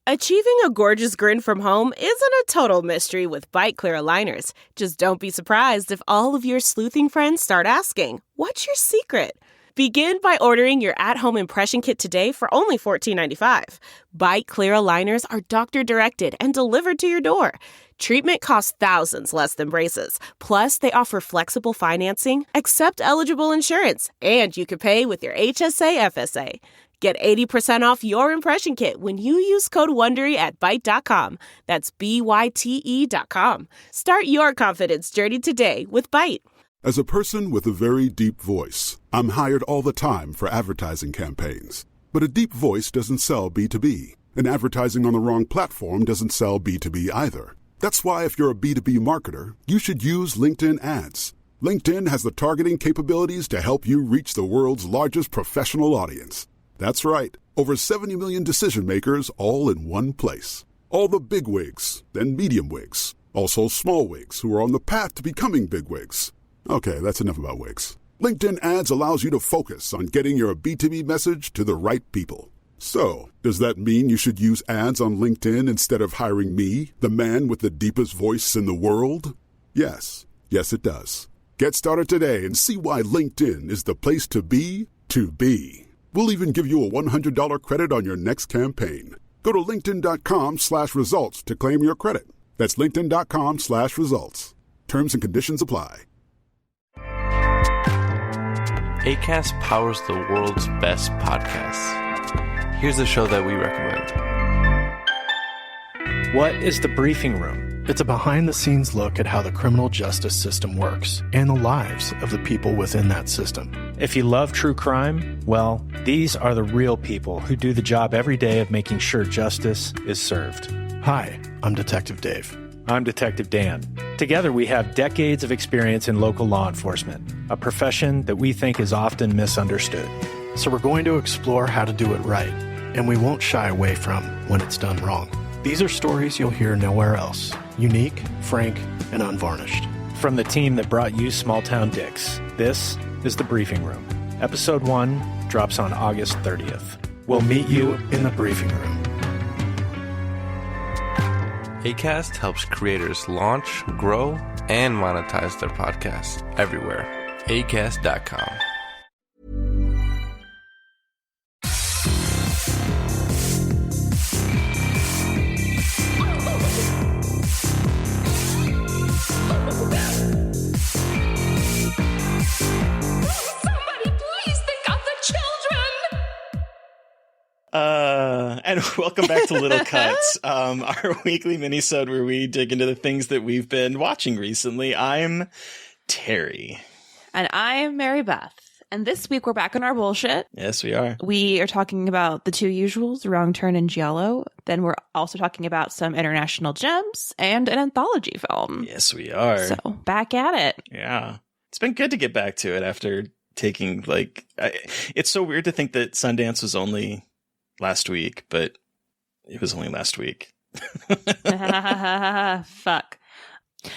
Achieving a gorgeous grin from home isn't a total mystery with Bite Clear aligners. Just don't be surprised if all of your sleuthing friends start asking, "What's your secret?" Begin by ordering your at-home impression kit today for only $14.95. Bite Clear aligners are doctor-directed and delivered to your door. Treatment costs thousands less than braces. Plus, they offer flexible financing, accept eligible insurance, and you can pay with your HSA FSA. Get 80% off your impression kit when you use code WONDERY at Byte.com. That's BYTE.com. Start your confidence journey today with Byte. As a person with a very deep voice, I'm hired all the time for advertising campaigns. But a deep voice doesn't sell B2B, and advertising on the wrong platform doesn't sell B2B either. That's why if you're a B2B marketer, you should use LinkedIn ads. LinkedIn has the targeting capabilities to help you reach the world's largest professional audience. That's right, over 70 million decision makers all in one place. All the big wigs, then medium wigs, also small wigs who are on the path to becoming big wigs. Okay, that's enough about wigs. LinkedIn ads allows you to focus on getting your B2B message to the right people. So, does that mean you should use ads on LinkedIn instead of hiring me, the man with the deepest voice in the world? Yes. Yes, it does. Get started today and see why LinkedIn is the place to be to be. We'll even give you a $100 credit on your next campaign. Go to linkedin.com/results to claim your credit. That's linkedin.com/results. Terms and conditions apply. Acast powers the world's best podcasts. Here's a show that we recommend. What is The Briefing Room? It's a behind-the-scenes look at how the criminal justice system works and the lives of the people within that system. If you love true crime, well, these are the real people who do the job every day of making sure justice is served. Hi, I'm Detective Dave. I'm Detective Dan. Together we have decades of experience in local law enforcement, a profession that we think is often misunderstood. So we're going to explore how to do it right, and we won't shy away from when it's done wrong. These are stories you'll hear nowhere else. Unique, frank, and unvarnished. From the team that brought you Small Town Dicks, this is The Briefing Room. Episode 1 drops on August 30th. We'll meet you in the briefing room. Acast helps creators launch, grow, and monetize their podcasts everywhere. Acast.com. And welcome back to Little Cuts, our weekly minisode where we dig into the things that we've been watching recently. I'm Terry. And I'm Mary Beth. And this week we're back on our bullshit. Yes, we are. We are talking about The Two Usuals, Wrong Turn, and Giallo. Then we're also talking about some international gems and an anthology film. Yes, we are. So back at it. Yeah. It's been good to get back to it after taking, it's so weird to think that Sundance was only last week, but it was only last week. Fuck.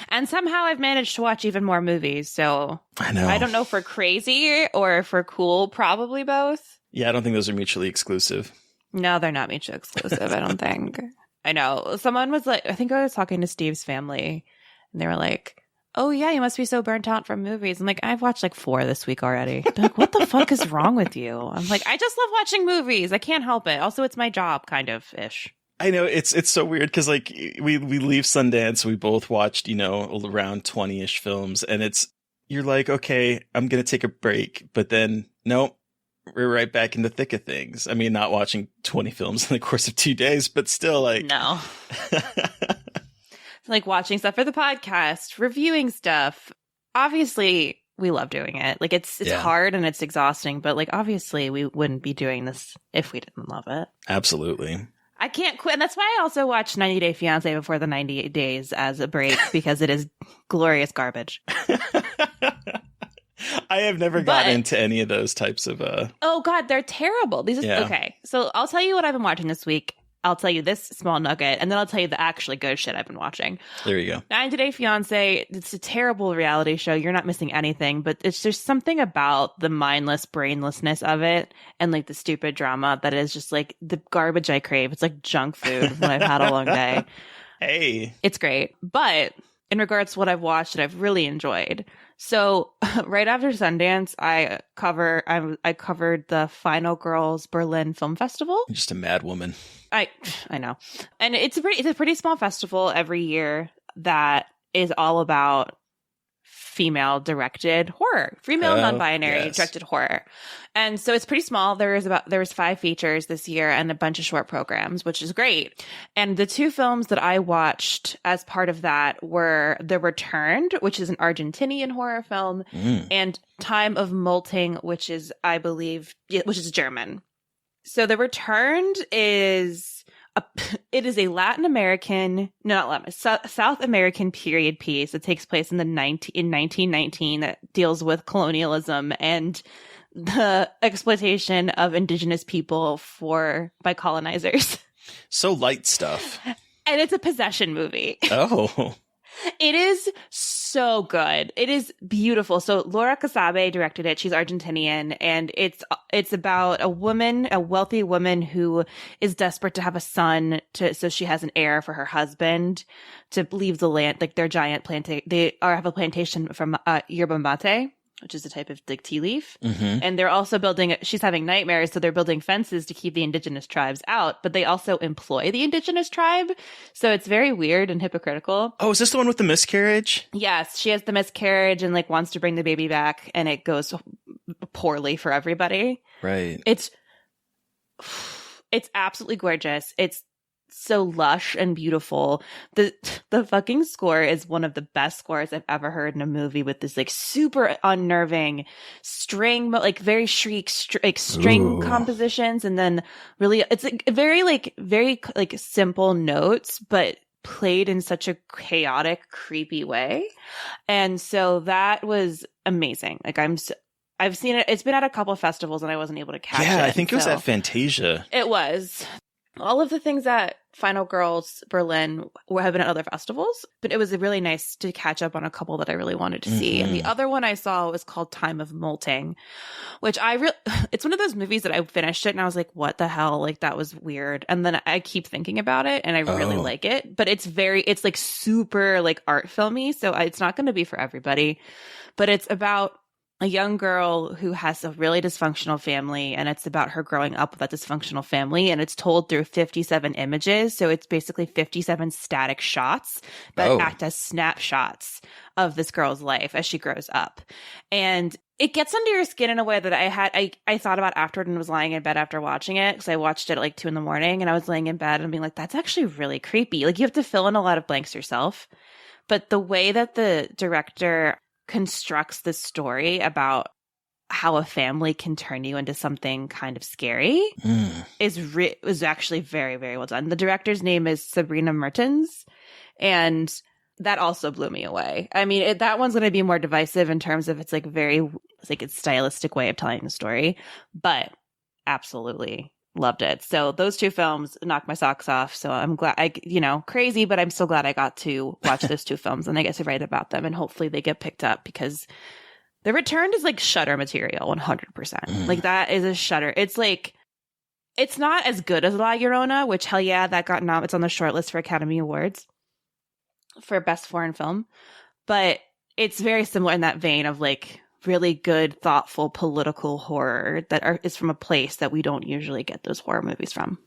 And somehow I've managed to watch even more movies, so I know. I don't know if we're crazy or if we're cool, probably both. Yeah, I don't think those are mutually exclusive. No, they're not mutually exclusive, I don't think. I know. Someone was like, I think I was talking to Steve's family, and they were like, "Oh yeah, you must be so burnt out from movies." I'm like, "I've watched 4 this week already." They're like, "What the fuck is wrong with you?" I'm like, "I just love watching movies. I can't help it. Also, it's my job, kind of ish." I know it's so weird because we leave Sundance, we both watched around 20-ish films, and you're like, okay, I'm gonna take a break, but then nope, we're right back in the thick of things. I mean, not watching 20 films in the course of 2 days, but still no. Watching stuff for the podcast, reviewing stuff. Obviously, we love doing it. It's hard and it's exhausting, but obviously we wouldn't be doing this if we didn't love it. Absolutely. I can't quit. And that's why I also watched 90 Day Fiancé before the 90 days as a break, because it is glorious garbage. I have never gotten into any of those types of Oh God, they're terrible. Okay. So I'll tell you what I've been watching this week. I'll tell you this small nugget, and then I'll tell you the actually good shit I've been watching. There you go. 90 Day Fiancé, it's a terrible reality show. You're not missing anything, but there's something about the mindless brainlessness of it and like the stupid drama that is just like the garbage I crave. It's like junk food when I've had a long day. Hey. It's great. But in regards to what I've watched that I've really enjoyed. So right after Sundance, I covered the Final Girls Berlin Film Festival. Just a mad woman. I know. And it's a pretty small festival every year that is all about female directed horror, female non-binary directed horror. And so it's pretty small. There was 5 features this year and a bunch of short programs, which is great. And the 2 films that I watched as part of that were The Returned, which is an Argentinian horror film, and Time of Molting, which is, I believe, which is German. So The Returned is a Latin American, no, not Latin, South American period piece that takes place in 1919 that deals with colonialism and the exploitation of indigenous people by colonizers. So light stuff. And it's a possession movie. Oh. It is so good. It is beautiful. So Laura Casabe directed it. She's Argentinian, and it's about a wealthy woman who is desperate to have a son so she has an heir for her husband to leave the land, like their giant plantation. They have a plantation from yerba mate, which is a type of like tea leaf. Mm-hmm. And they're also she's having nightmares, so they're building fences to keep the indigenous tribes out, but they also employ the indigenous tribe. So it's very weird and hypocritical. Oh, is this the one with the miscarriage? Yes, she has the miscarriage and like wants to bring the baby back, and it goes poorly for everybody. Right. It's absolutely gorgeous. It's so lush and beautiful. The fucking score is one of the best scores I've ever heard in a movie, with this like super unnerving string, like very shriek string compositions, and then really it's like very simple notes, but played in such a chaotic, creepy way. And so that was amazing. Like I've seen it. It's been at a couple of festivals and I wasn't able to catch it. Yeah, I think it was at Fantasia. It was. All of the things at Final Girls Berlin have been at other festivals, but it was really nice to catch up on a couple that I really wanted to see. And the other one I saw was called Time of Molting, which it's one of those movies that I finished it and I was like, what the hell? Like, that was weird. And then I keep thinking about it and I really like it, but it's like super like art filmy. So it's not going to be for everybody, but it's about a young girl who has a really dysfunctional family, and it's about her growing up with that dysfunctional family, and it's told through 57 images. So it's basically 57 static shots that act as snapshots of this girl's life as she grows up. And it gets under your skin in a way that I thought about afterward and was lying in bed after watching it, because I watched it at like 2 a.m. and I was laying in bed and being like, that's actually really creepy. Like, you have to fill in a lot of blanks yourself. But the way that the director constructs this story about how a family can turn you into something kind of scary is actually very, very well done. The director's name is Sabrina Mertens, and that also blew me away. I mean, that one's going to be more divisive in terms of its stylistic way of telling the story, but absolutely loved it. So those 2 films knocked my socks off. So I'm glad crazy, but I'm so glad I got to watch those 2 films and I get to write about them, and hopefully they get picked up, because The Returned is like Shudder material 100%. Like, that is a Shudder. It's like, it's not as good as La Llorona, which hell yeah, that got it's on the short list for Academy Awards for Best Foreign Film, but it's very similar in that vein of like really good, thoughtful, political horror that is from a place that we don't usually get those horror movies from.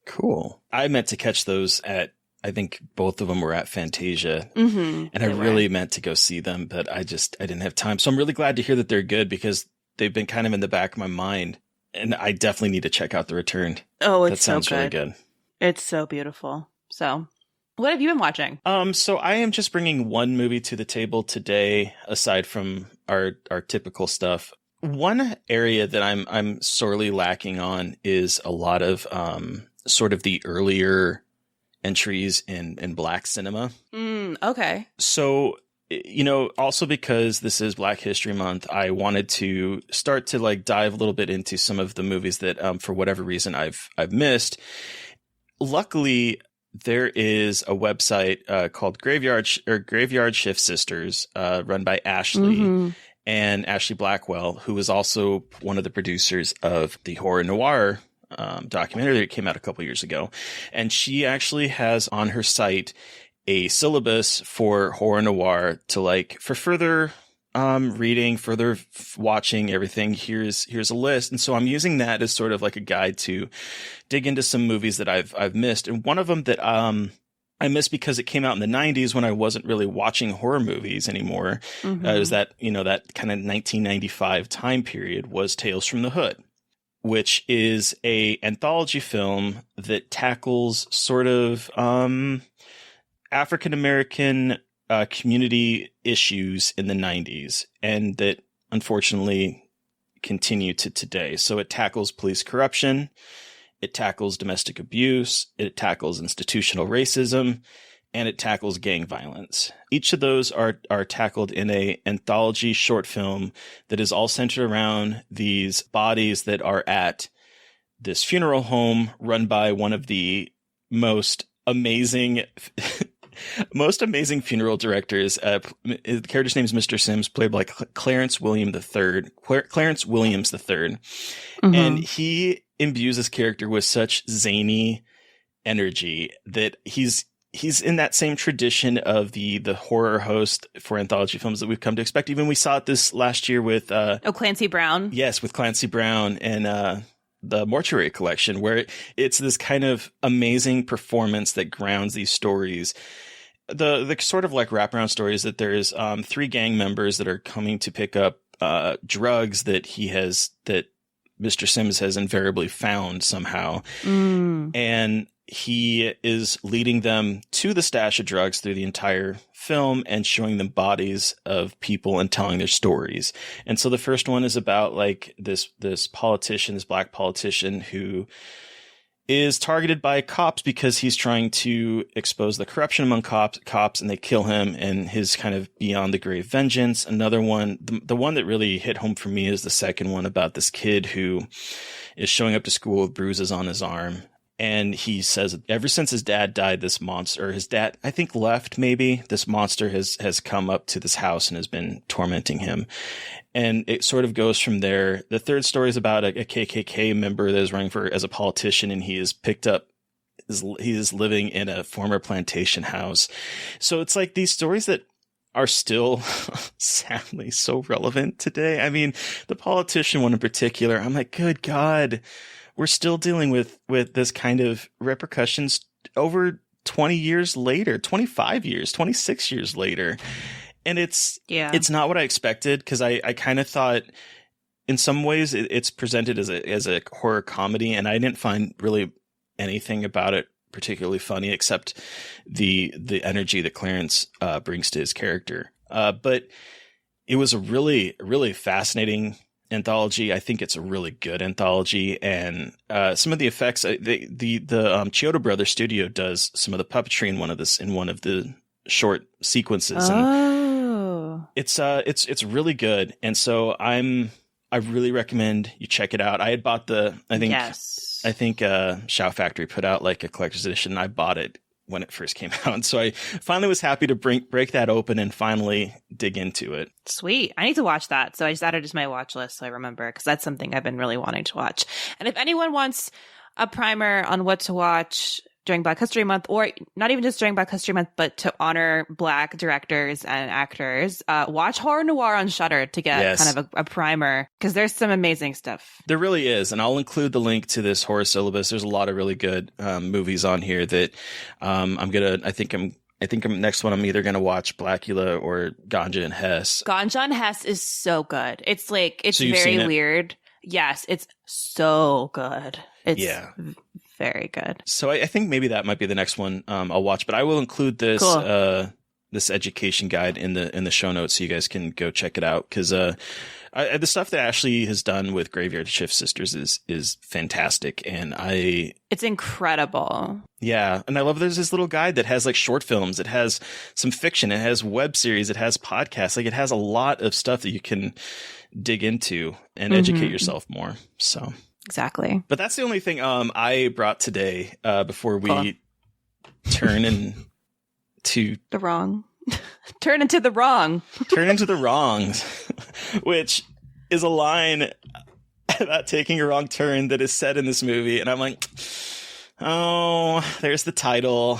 Cool. I meant to catch those I think both of them were at Fantasia, and I really meant to go see them, but I didn't have time. So I'm really glad to hear that they're good, because they've been kind of in the back of my mind, and I definitely need to check out The Returned. Oh, it's that sounds so good. Really good. It's so beautiful. So what have you been watching? So I am just bringing one movie to the table today, aside from our typical stuff. One area that I'm sorely lacking on is a lot of sort of the earlier entries in Black cinema. Okay. So, also because this is Black History Month, I wanted to start to like dive a little bit into some of the movies that for whatever reason I've missed. luckily, there is a website called Graveyard Shift Sisters, run by Ashley and Ashley Blackwell, who is also one of the producers of the horror noir documentary that came out a couple years ago. And she actually has on her site a syllabus for horror noir to like for further reading, further watching everything. Here's a list. And so I'm using that as sort of like a guide to dig into some movies that I've missed. And one of them that I missed because it came out in the 90s when I wasn't really watching horror movies anymore. It was that, that kind of 1995 time period was Tales from the Hood, which is a anthology film that tackles sort of African-American community issues in the 90s, and that unfortunately continue to today. So it tackles police corruption, it tackles domestic abuse, it tackles institutional racism, and it tackles gang violence. Each of those are tackled in a anthology short film that is all centered around these bodies that are at this funeral home run by one of the most amazing funeral directors. The character's name is Mr. Sims, played by Clarence Williams III. And he imbues his character with such zany energy that he's in that same tradition of the horror host for anthology films that we've come to expect. Even we saw it this last year with Clancy Brown. Yes, with Clancy Brown and the Mortuary Collection, where it's this kind of amazing performance that grounds these stories. The sort of like wraparound stories that there's 3 gang members that are coming to pick up drugs that Mr. Sims has invariably found somehow. And he is leading them to the stash of drugs through the entire film and showing them bodies of people and telling their stories. And so the first one is about like this politician, this black politician who is targeted by cops because he's trying to expose the corruption among cops, and they kill him, and his kind of beyond the grave vengeance. Another one, the one that really hit home for me is the second one about this kid who is showing up to school with bruises on his arm. And he says ever since his dad died, this monster, or his dad, I think, left maybe, this monster has come up to this house and has been tormenting him. And it sort of goes from there. The third story is about a KKK member that is running as a politician, and he is picked up. He is living in a former plantation house. So it's like these stories that are still sadly so relevant today. I mean, the politician one in particular, I'm like, good God. We're still dealing with this kind of repercussions over 20 years later, 25 years, 26 years later. And it's not what I expected, because I kind of thought in some ways it's presented as a horror comedy, and I didn't find really anything about it particularly funny except the energy that Clarence brings to his character. But it was a really, really fascinating anthology. I think it's a really good anthology, and some of the effects. The Chiodo Brothers studio does some of the puppetry in one of the short sequences. And it's really good, and so I really recommend you check it out. I had bought I think Shout Factory put out like a collector's edition, and I bought it when it first came out. And so I finally was happy to break that open and finally dig into it. Sweet. I need to watch that. So I just added it to my watch list so I remember, because that's something I've been really wanting to watch. And if anyone wants a primer on what to watch during Black History Month, or not even just during Black History Month, but to honor Black directors and actors, watch Horror Noir on Shudder to get kind of a primer, because there's some amazing stuff. There really is, and I'll include the link to this horror syllabus. There's a lot of really good movies on here that I think next one I'm either gonna watch Blackula or Ganja and Hess. Ganja and Hess is so good. It's like it's very weird. Yes, it's so good. It's very good. So I think maybe that might be the next one I'll watch, but I will include this this education guide in the show notes so you guys can go check it out, because the stuff that Ashley has done with Graveyard Shift Sisters is fantastic, and it's incredible. Yeah, and I love there's this little guide that has like short films, it has some fiction, it has web series, it has podcasts, like it has a lot of stuff that you can dig into and educate yourself more. So Exactly. But that's the only thing I brought today before we turn into the wrong. Turn into the wrong. Turn into the wrongs, which is a line about taking a wrong turn that is said in this movie. And I'm like, oh, there's the title.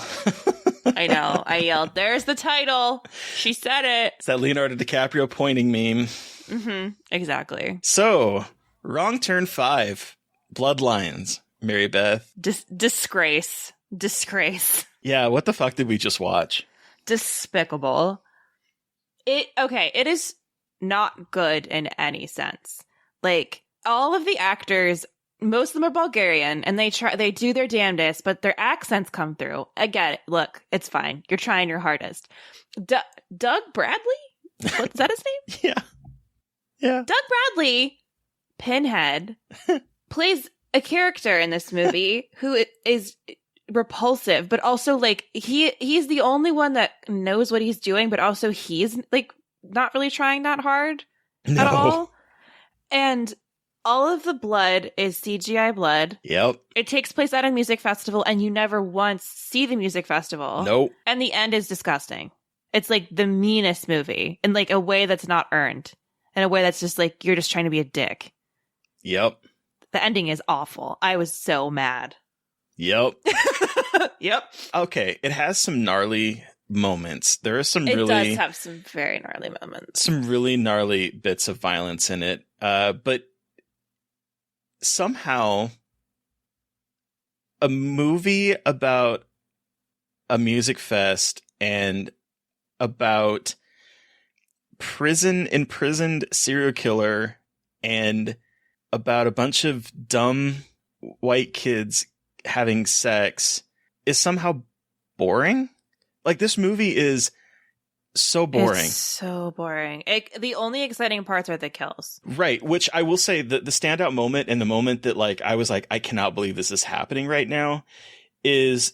I know. I yelled, there's the title. She said it. It's that Leonardo DiCaprio pointing meme. Mm-hmm. Exactly. So, Wrong Turn 5, Bloodlines, Mary Beth. Disgrace. Yeah, what the fuck did we just watch? Despicable. It is not good in any sense. Like, all of the actors, most of them are Bulgarian, and they do their damnedest, but their accents come through. I get it. Look, it's fine. You're trying your hardest. Doug Bradley? What's that his name? Yeah. Doug Bradley, Pinhead, plays a character in this movie who is repulsive, but also like he's the only one that knows what he's doing, but also he's like not really trying that hard at all. And all of the blood is CGI blood. Yep. It takes place at a music festival, and you never once see the music festival. Nope. And the end is disgusting. It's like the meanest movie in like a way that's not earned, in a way that's just like you're just trying to be a dick. Yep. The ending is awful. I was so mad. Yep. Yep. Okay, it has some gnarly moments. There are some It really does have some very gnarly moments. some really gnarly bits of violence in it. But somehow a movie about a music fest and about imprisoned serial killer and about a bunch of dumb white kids having sex is somehow boring. Like, this movie is so boring. It's so boring. The only exciting parts are the kills. Right, which I will say the standout moment, and the moment that like I was like, I cannot believe this is happening right now, is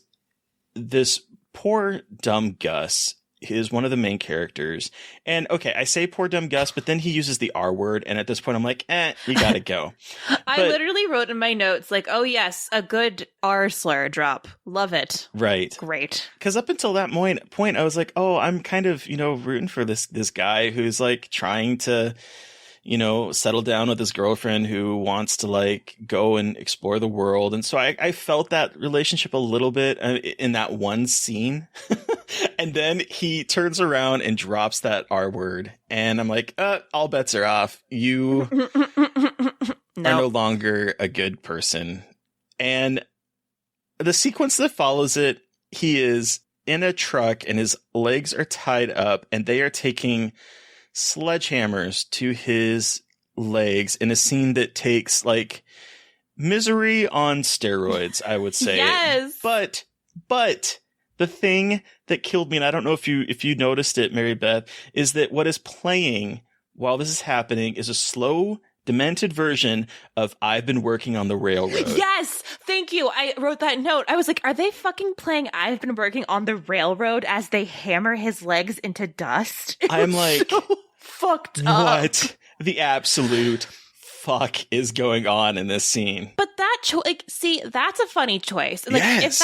this poor dumb Gus is one of the main characters. And okay, I say poor dumb Gus, but then he uses the R word, and at this point I'm like, you gotta go. I literally wrote in my notes like, oh yes, a good R slur drop. Love it. Right. Great. Because up until that point, I was like, oh, I'm kind of, rooting for this guy who's like trying to, settle down with his girlfriend who wants to like go and explore the world. And so I felt that relationship a little bit in that one scene. And then he turns around and drops that R word. And I'm like, all bets are off. You are no longer a good person. And the sequence that follows it, he is in a truck and his legs are tied up and they are taking sledgehammers to his legs in a scene that takes like Misery on steroids, I would say. Yes. But the thing that killed me, and I don't know if you noticed it, Mary Beth, is that what is playing while this is happening is a slow, demented version of I've Been Working on the Railroad. Yes, thank you. I wrote that note. I was like, are they fucking playing I've Been Working on the Railroad as they hammer his legs into dust? I'm like, so fucked up. What the absolute fuck is going on in this scene? But that that's a funny choice. Like, yes.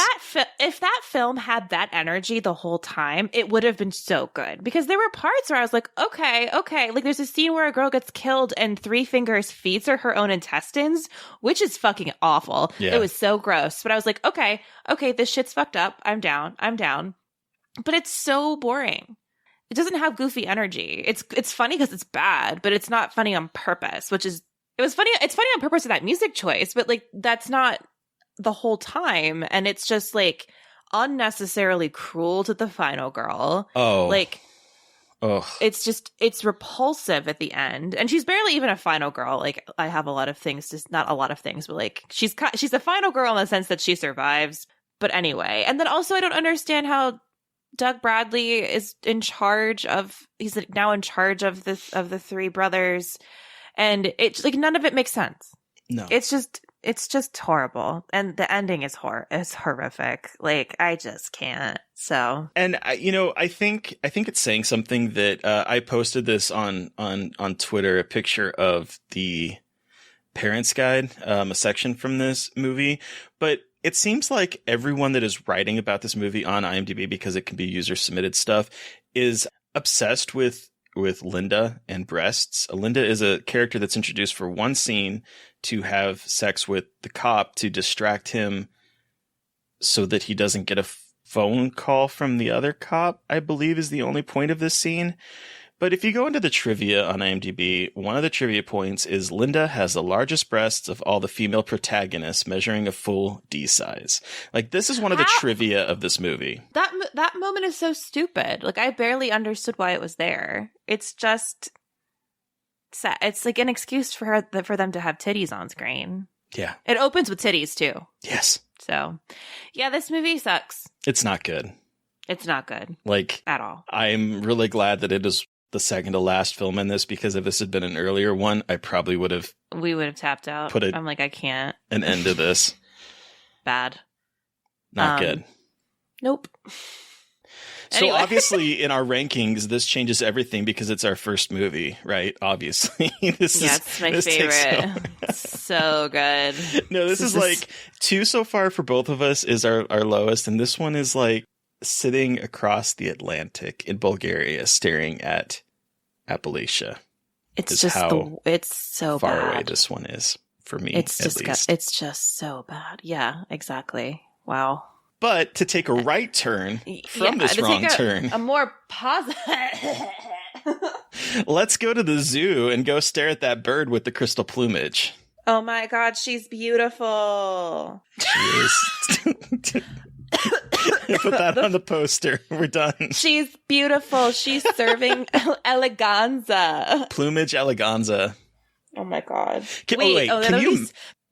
if that film had that energy the whole time, it would have been so good. Because there were parts where I was like, okay. Like, there's a scene where a girl gets killed and Three Fingers feeds her own intestines, which is fucking awful. Yeah. It was so gross. But I was like, okay, this shit's fucked up. I'm down. But it's so boring. It doesn't have goofy energy. It's funny because it's bad, but it's not funny on purpose, which is it's funny on purpose with that music choice, but like that's not the whole time, and it's just like unnecessarily cruel to the final girl. Oh. Like oh. It's repulsive at the end, and she's barely even a final girl. Like, I have a lot of things, just not a lot of things, but like she's a final girl in the sense that she survives. But anyway, and then also I don't understand how Doug Bradley is in charge of. He's now in charge of the three brothers. And it's like none of it makes sense. No, it's just horrible, and the ending is horrific. Like, I just can't. So, and I think it's saying something that I posted this on Twitter, a picture of the Parents Guide, a section from this movie, but it seems like everyone that is writing about this movie on IMDb, because it can be user submitted stuff, is obsessed with Linda and breasts. Linda is a character that's introduced for one scene to have sex with the cop to distract him so that he doesn't get a phone call from the other cop, I believe is the only point of this scene. But if you go into the trivia on IMDb, one of the trivia points is Linda has the largest breasts of all the female protagonists, measuring a full D size. Like, this is one of the trivia of this movie. That moment is so stupid. Like, I barely understood why it was there. It's just, it's like an excuse for them to have titties on screen. Yeah. It opens with titties too. Yes. So, yeah, this movie sucks. It's not good. It's not good. Like, at all. I'm really glad that it is the second to last film in this, because if this had been an earlier one, I probably would have. We would have tapped out. I'm like, I can't. An end to this. Bad. Not good. Nope. So obviously in our rankings, this changes everything because it's our first movie, right? Obviously. It's my favorite. So good. No, this is like 2 so far for both of us is our lowest. And this one is like sitting across the Atlantic in Bulgaria, staring at Appalachia. It's just it's so far bad. away this one is for me. It's it's just so bad. Yeah, exactly. Wow. But to take a right turn from this wrong turn, a more positive. Let's go to the zoo and go stare at that bird with the crystal plumage. Oh my God, she's beautiful. She is. Put that on the poster. We're done. She's beautiful. She's serving eleganza. Plumage eleganza. Oh my God.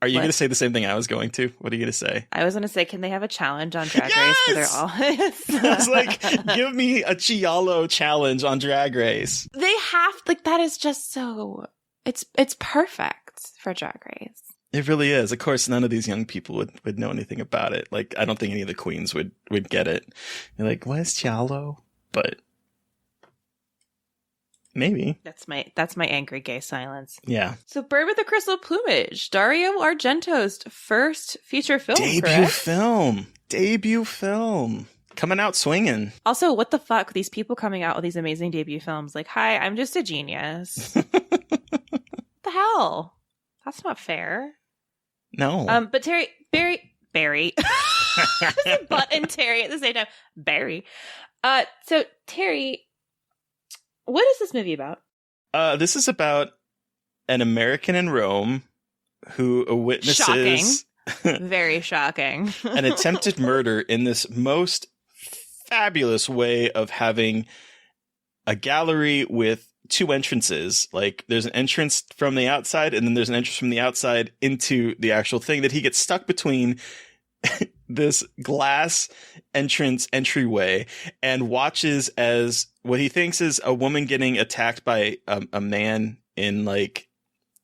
Are you going to say the same thing I was going to? What are you going to say? I was going to say, can they have a challenge on Drag Race? So they're all. I was like, give me a Giallo challenge on Drag Race. They have, like, that is just so. It's perfect for Drag Race. It really is. Of course, none of these young people would know anything about it. Like, I don't think any of the queens would get it. You're like, what is Giallo? But maybe. That's my angry gay silence. Yeah. So Bird with the Crystal Plumage, Dario Argento's first feature film. Debut film. Coming out swinging. Also, what the fuck? These people coming out with these amazing debut films. Like, hi, I'm just a genius. What the hell? That's not fair. No. But Barry. Butt and Terry at the same time. Barry. So Terry, what is this movie about? This is about an American in Rome who witnesses very shocking an attempted murder in this most fabulous way of having a gallery with 2 entrances. Like, there's an entrance from the outside, and then there's an entrance from the outside into the actual thing that he gets stuck between this glass entryway and watches as what he thinks is a woman getting attacked by a man in, like,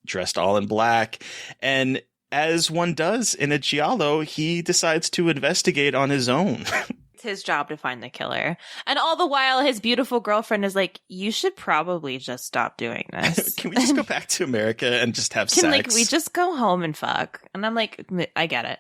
dressed all in black. And as one does in a giallo, he decides to investigate on his own. It's his job to find the killer. And all the while, his beautiful girlfriend is like, you should probably just stop doing this. Can we just go back to America and just have sex? Like, we just go home and fuck? And I'm like, I get it.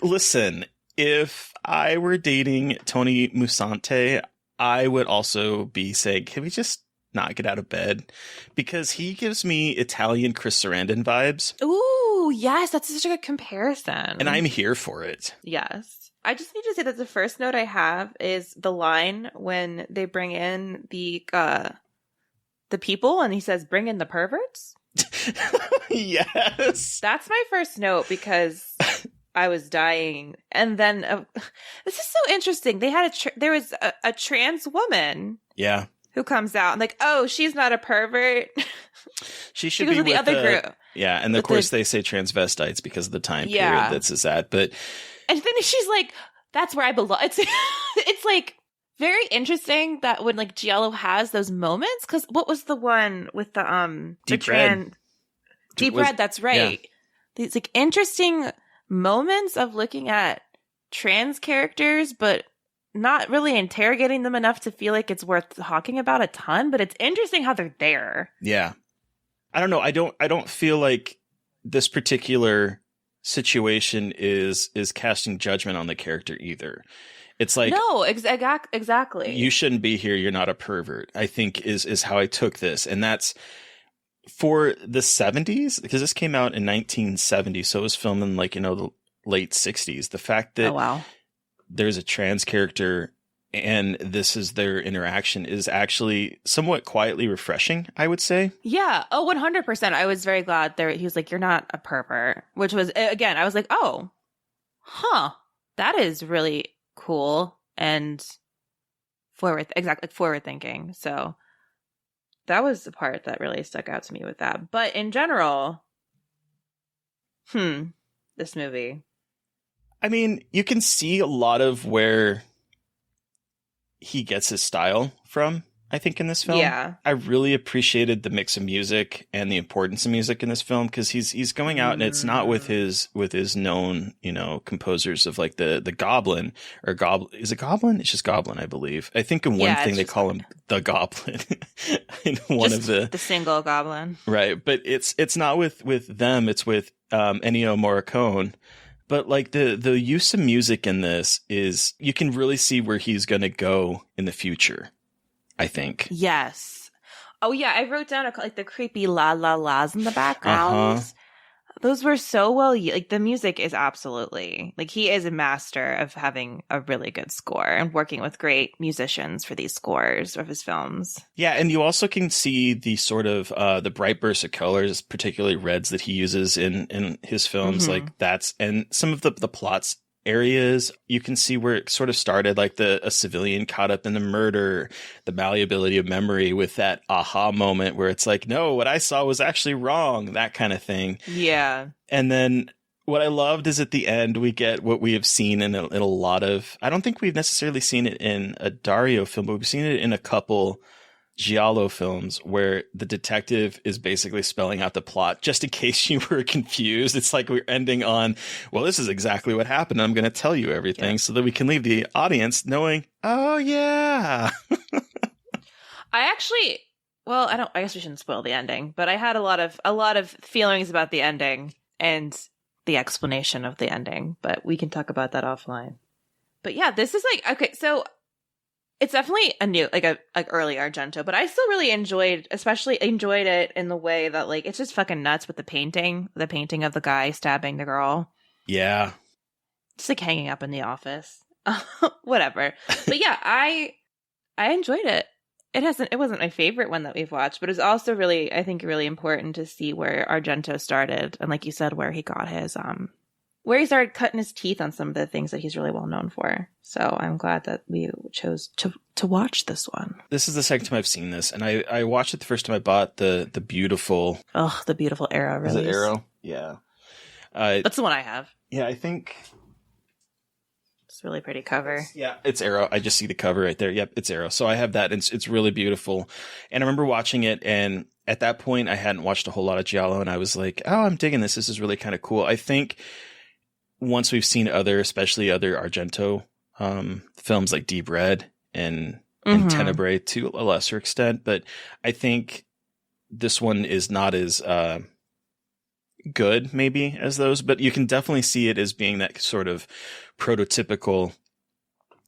Listen, if I were dating Tony Musante, I would also be saying, can we just not get out of bed? Because he gives me Italian Chris Sarandon vibes. Ooh, yes, that's such a good comparison. And I'm here for it. Yes. I just need to say that the first note I have is the line when they bring in the people and he says, bring in the perverts. Yes. That's my first note because I was dying. And then this is so interesting. They had there was a trans woman. Yeah. Who comes out and like, oh, she's not a pervert. She be with the other group. Yeah, and of course they say transvestites because of the time period this is at. But and then she's like, that's where I belong. It's like very interesting that when like Giallo has those moments, because what was the one with the Deep Red? Deep Red, that's right. Yeah. These like interesting moments of looking at trans characters, but not really interrogating them enough to feel like it's worth talking about a ton, but it's interesting how they're there. Yeah. I don't know. I don't feel like this particular situation is casting judgment on the character either. It's like, no, exactly. You shouldn't be here. You're not a pervert, I think is how I took this. And that's for the 70s, because this came out in 1970. So it was filmed in like, the late 60s. The fact that there's a trans character and this is their interaction is actually somewhat quietly refreshing, I would say. Yeah. Oh, 100%. I was very glad there. He was like, you're not a pervert, which was, again, I was like, oh, huh. That is really cool and forward thinking. So that was the part that really stuck out to me with that. But in general, this movie. I mean, you can see a lot of where he gets his style from, I think, in this film. Yeah. I really appreciated the mix of music and the importance of music in this film, because he's going out and it's not with his known, composers of like the Goblin or is it Goblin? It's just Goblin, I believe. I think in one thing they call him the Goblin in one just of the single Goblin. Right, but it's not with them, it's with Ennio Morricone. But like the use of music in this is, you can really see where he's going to go in the future, I think. Yes. Oh yeah, I wrote down like the creepy la la las in the background. Those were so well, like the music is absolutely, like he is a master of having a really good score and working with great musicians for these scores of his films. Yeah, and you also can see the sort of the bright bursts of colors, particularly reds, that he uses in his films. Mm-hmm. Like that's, and some of the plots areas, you can see where it sort of started, like a civilian caught up in the murder, the malleability of memory with that aha moment where it's like, no, what I saw was actually wrong, that kind of thing. Yeah. And then what I loved is at the end, we get what we have seen in a lot of, I don't think we've necessarily seen it in a Dario film, but we've seen it in a couple giallo films where the detective is basically spelling out the plot just in case you were confused. It's like we're ending on, well, this is exactly what happened. I'm going to tell you everything so that we can leave the audience knowing, oh yeah. I guess we shouldn't spoil the ending, but I had a lot of feelings about the ending and the explanation of the ending, but we can talk about that offline. But yeah, this is like, okay, so it's definitely a new, like early Argento, but I still really enjoyed it in the way that like, it's just fucking nuts with the painting of the guy stabbing the girl. Yeah. Just like hanging up in the office. Whatever. But yeah, I enjoyed it. It wasn't my favorite one that we've watched, but it's also really, I think, really important to see where Argento started. And like you said, where he got his, where he started cutting his teeth on some of the things that he's really well known for. So I'm glad that we chose to watch this one. This is the second time I've seen this, and I watched it the first time I bought the beautiful... Oh, the beautiful Arrow release. Is it Arrow? Yeah. That's the one I have. Yeah, I think... It's a really pretty cover. It's Arrow. I just see the cover right there. Yep, it's Arrow. So I have that, and it's really beautiful. And I remember watching it, and at that point, I hadn't watched a whole lot of giallo, and I was like, oh, I'm digging this. This is really kind of cool. I think once we've seen especially other Argento films like Deep Red and Tenebrae to a lesser extent, but I think this one is not as good maybe as those, but you can definitely see it as being that sort of prototypical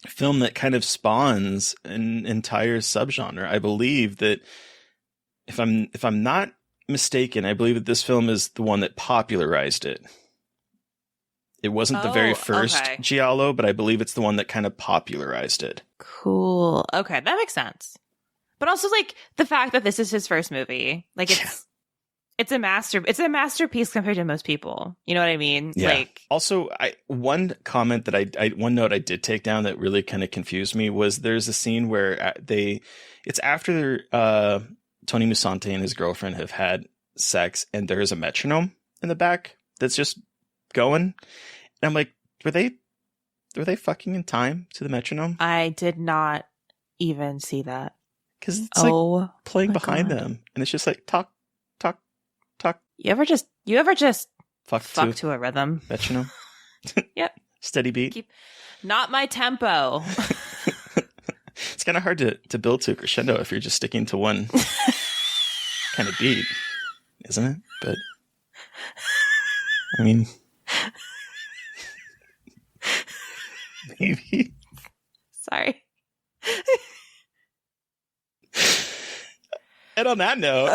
film that kind of spawns an entire subgenre. I believe that if I'm not mistaken, I believe that this film is the one that popularized it. It wasn't the very first giallo, but I believe it's the one that kind of popularized it. Cool. Okay, that makes sense. But also, like, the fact that this is his first movie, like, it's a masterpiece compared to most people. You know what I mean? Yeah. Like, also, one comment that one note I did take down that really kind of confused me was there's a scene where it's after Tony Musante and his girlfriend have had sex, and there is a metronome in the back that's just going. And I'm like, were they fucking in time to the metronome? I did not even see that. Because it's like playing behind them, and it's just like talk, talk, talk. You ever just fuck to a rhythm? Metronome. Yep. Steady beat. Not my tempo. It's kind of hard to build to a crescendo if you're just sticking to one kind of beat. isn't it? But I mean, maybe. Sorry. And on that note,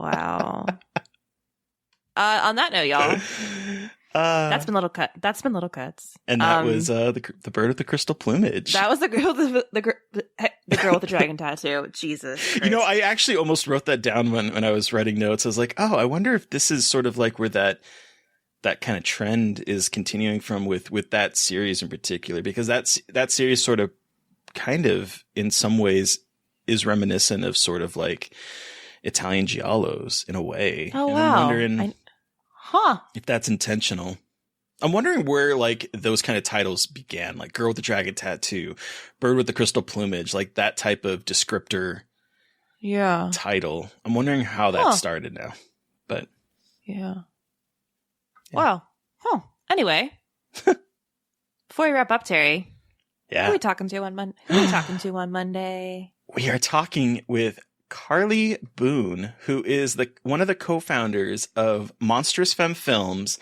wow. On that note, y'all, that's been little cuts. And that was the bird with the crystal plumage. That was the girl, the girl with the dragon tattoo. Jesus Christ. You know, I actually almost wrote that down when I was writing notes. I was like, oh, I wonder if this is sort of like where that kind of trend is continuing from with that series in particular, because that series sort of kind of in some ways is reminiscent of sort of like Italian giallos in a way. Oh, and wow. I'm wondering if that's intentional. I'm wondering where like those kind of titles began, like Girl with the Dragon Tattoo, Bird with the Crystal Plumage, like that type of descriptor title. I'm wondering how that started now. But yeah. Wow. Huh. Anyway, before we wrap up, Terry, who are we talking to on Monday? We are talking with Carly Boone, who is one of the co-founders of Monstrous Femme Films,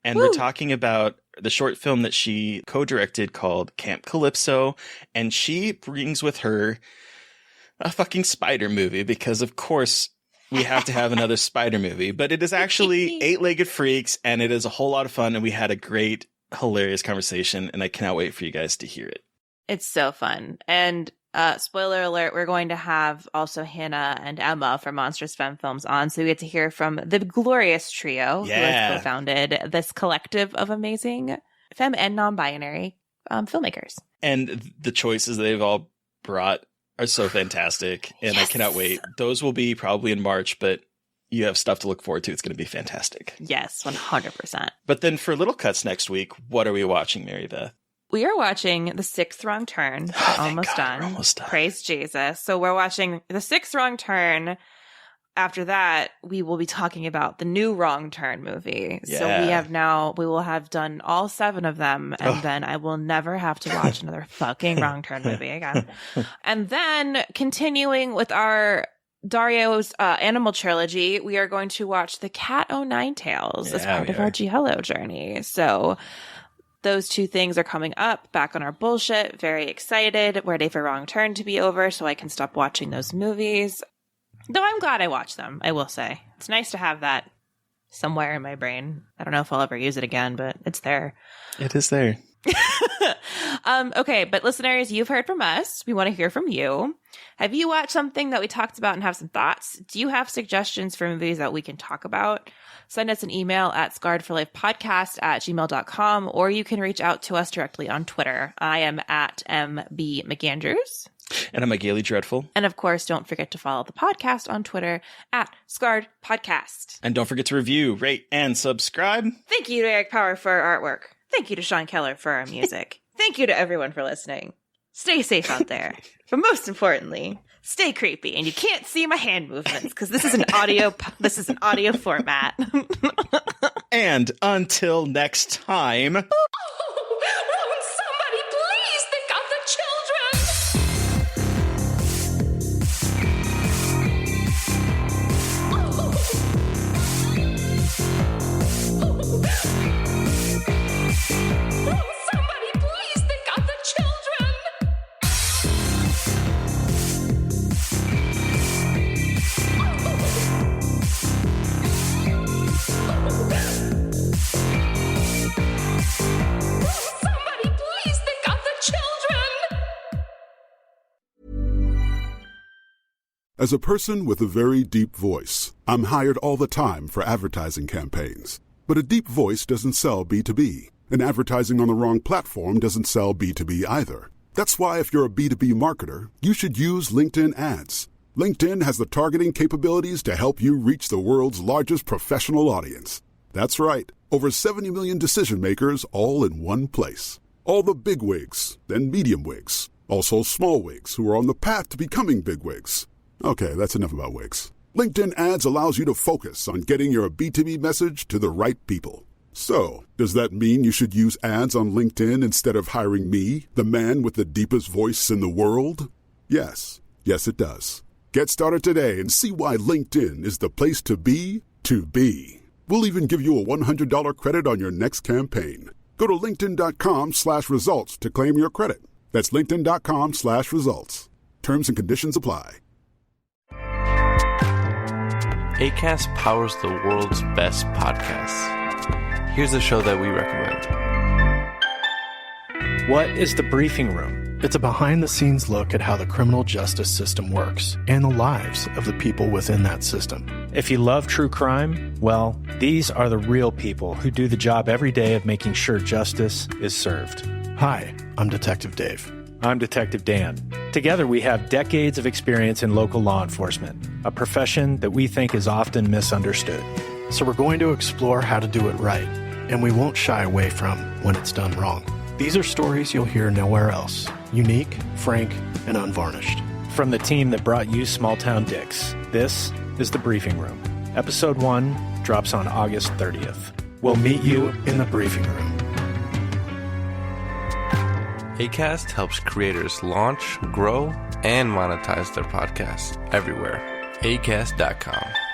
and we're talking about the short film that she co-directed called Camp Calypso, and she brings with her a fucking spider movie because, of course, we have to have another spider movie, but it is actually Eight-Legged Freaks, and it is a whole lot of fun, and we had a great, hilarious conversation, and I cannot wait for you guys to hear it. It's so fun. And spoiler alert, we're going to have also Hannah and Emma from Monstrous Femme Films on, so we get to hear from the glorious trio who has co-founded this collective of amazing femme and non-binary filmmakers. And the choices they've all brought are so fantastic, and I cannot wait. Those will be probably in March, but you have stuff to look forward to. It's going to be fantastic. Yes, 100%. But then for Little Cuts next week, what are we watching, Mary Beth? We are watching The Sixth Wrong Turn. Almost done. Praise Jesus. So we're watching The Sixth Wrong Turn. After that, we will be talking about the new Wrong Turn movie. Yeah. So we will have done all 7 of them, and then I will never have to watch another fucking Wrong Turn movie again. And then continuing with our Dario's animal trilogy, we are going to watch The Cat O' Nine Tails as part of our Giallo journey. So those 2 things are coming up back on our bullshit. Very excited. Ready for Wrong Turn to be over so I can stop watching those movies. Though I'm glad I watched them, I will say. It's nice to have that somewhere in my brain. I don't know if I'll ever use it again, but it's there. It is there. Okay, but listeners, you've heard from us. We want to hear from you. Have you watched something that we talked about and have some thoughts? Do you have suggestions for movies that we can talk about? Send us an email at scarredforlifepodcast@gmail.com, or you can reach out to us directly on Twitter. I am at MB McAndrews. And I'm a Gaily Dreadful. And of course, don't forget to follow the podcast on Twitter at Scarred Podcast. And don't forget to review, rate, and subscribe. Thank you to Eric Power for our artwork. Thank you to Sean Keller for our music. Thank you to everyone for listening. Stay safe out there. But most importantly, stay creepy. And you can't see my hand movements because this is an audio format. And until next time. Somebody please think of the children. Somebody please think of the children. Somebody please think of the children. As a person with a very deep voice, I'm hired all the time for advertising campaigns. But a deep voice doesn't sell B2B, and advertising on the wrong platform doesn't sell B2B either. That's why if you're a B2B marketer, you should use LinkedIn ads. LinkedIn has the targeting capabilities to help you reach the world's largest professional audience. That's right, over 70 million decision makers all in one place. All the big wigs, then medium wigs, also small wigs who are on the path to becoming big wigs. Okay, that's enough about wigs. LinkedIn ads allows you to focus on getting your B2B message to the right people. So, does that mean you should use ads on LinkedIn instead of hiring me, the man with the deepest voice in the world? Yes. Yes, it does. Get started today and see why LinkedIn is the place to be to be. We'll even give you a $100 credit on your next campaign. Go to linkedin.com/results to claim your credit. That's linkedin.com/results. Terms and conditions apply. Acast powers the world's best podcasts. Here's a show that we recommend. What is The Briefing Room? It's a behind-the-scenes look at how the criminal justice system works and the lives of the people within that system. If you love true crime, well, these are the real people who do the job every day of making sure justice is served. Hi, I'm Detective Dave. I'm Detective Dan. Together, we have decades of experience in local law enforcement, a profession that we think is often misunderstood. So we're going to explore how to do it right, and we won't shy away from when it's done wrong. These are stories you'll hear nowhere else. Unique, frank, and unvarnished. From the team that brought you Small Town Dicks, this is The Briefing Room. Episode 1 drops on August 30th. We'll meet you in the briefing room. Acast helps creators launch, grow, and monetize their podcasts everywhere. Acast.com.